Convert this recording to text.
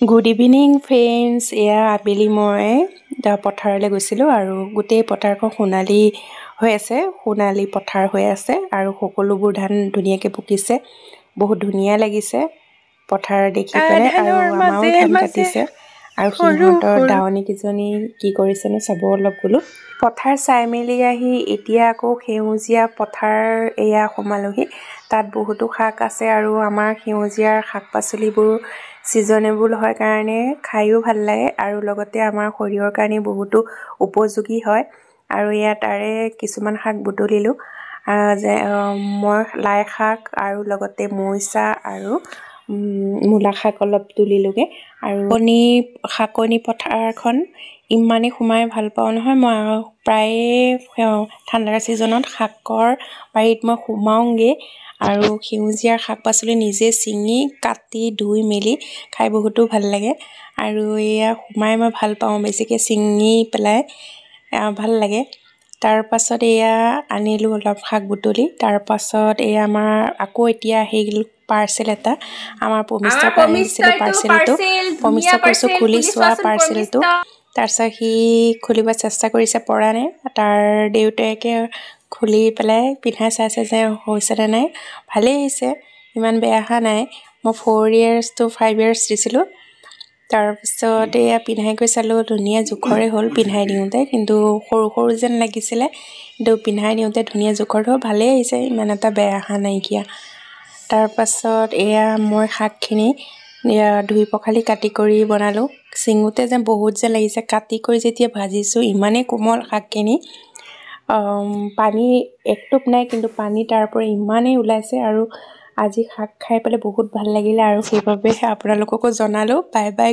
Good evening friends. এয়া আবেলি মই পথাৰলৈ গৈছিলোঁ আৰু গোটেই পথাৰখন সোণালী হৈ আছে, সোণালী পথাৰ হৈ আছে আৰু সকলোবোৰ ধান ধুনীয়াকৈ পকিছে। বহুত ধুনীয়া লাগিছে পথাৰ দেখি পেলাই। আৰু আমাৰো ধান কাটিছে আৰু সিহঁতৰ দাৱনীকেইজনী কি কৰিছেনো চাব অলপ বোলো। পথাৰ চাই মেলি আহি এতিয়া আকৌ সেউজীয়া পথাৰ এয়া সোমালোহি। তাত বহুতো শাক আছে আৰু আমাৰ সেউজীয়া শাক পাচলিবোৰ ছিজনেবল হয় কাৰণে খায়ো ভাল লাগে আৰু লগতে আমাৰ শৰীৰৰ কাৰণে বহুতো উপযোগী হয়। আৰু ইয়াত তাৰে কিছুমান শাক বুটলিলোঁ। মই লাই শাক আৰু লগতে মৰিচা আৰু মূলা শাক অলপ তুলিলোঁগৈ। আৰু শাকনি পথাৰখন ইমানেই সোমাই ভাল পাওঁ নহয়, মই প্ৰায়ে ঠাণ্ডাৰ ছিজনত শাকৰ বাৰীত মই সোমাওঁগৈ আৰু সেউজীয়া শাক পাচলি নিজে ছিঙি কাটি ধুই মেলি খাই বহুতো ভাল লাগে। আৰু এয়া সোমাই মই ভাল পাওঁ, বেছিকৈ ছিঙি পেলাই ভাল লাগে। তাৰপাছত এয়া আনিলোঁ অলপ শাক বুটলি। তাৰপাছত এয়া আমাৰ আকৌ এতিয়া আহিল পাৰ্চেল এটা। আমাৰ পমিষ্টৰ পৰা আহিছিলোঁ পাৰ্চেলটো। পমিষ্টক কৈছোঁ খুলি চোৱা পাৰ্চেলটো। তাৰপিছত সি খুলিব চেষ্টা কৰিছে, পৰা নাই। তাৰ দেউতাকে খুলি পেলাই পিন্ধাই চাইছে যে হৈছেনে নাই। ভালেই হৈছে, ইমান বেয়া অহা নাই। মই 4 years to 5 years দিছিলোঁ। তাৰপিছত এয়া পিন্ধাই গৈ চালোঁ, ধুনীয়া জোখৰে হ'ল পিন্ধাই দিওঁতে, কিন্তু সৰু সৰু যেন লাগিছিলে, কিন্তু পিন্ধাই দিওঁতে ধুনীয়া জোখৰ হ'ল। ভালেই আহিছে, ইমান এটা বেয়া অহা নাইকিয়া। তাৰপাছত এয়া মই শাকখিনি ধুই পখালি কাটি কৰি বনালোঁ। ছিঙোতে যেন বহুত যেন লাগিছে, কাটি কৰি যেতিয়া ভাজিছোঁ ইমানেই কোমল শাকখিনি, পানী একটোপ নাই, কিন্তু পানী তাৰ পৰা ইমানেই ওলাইছে। আৰু আজি শাক খাই পেলাই বহুত ভাল লাগিলে আৰু সেইবাবে আপোনালোককো জনালোঁ। Bye bye.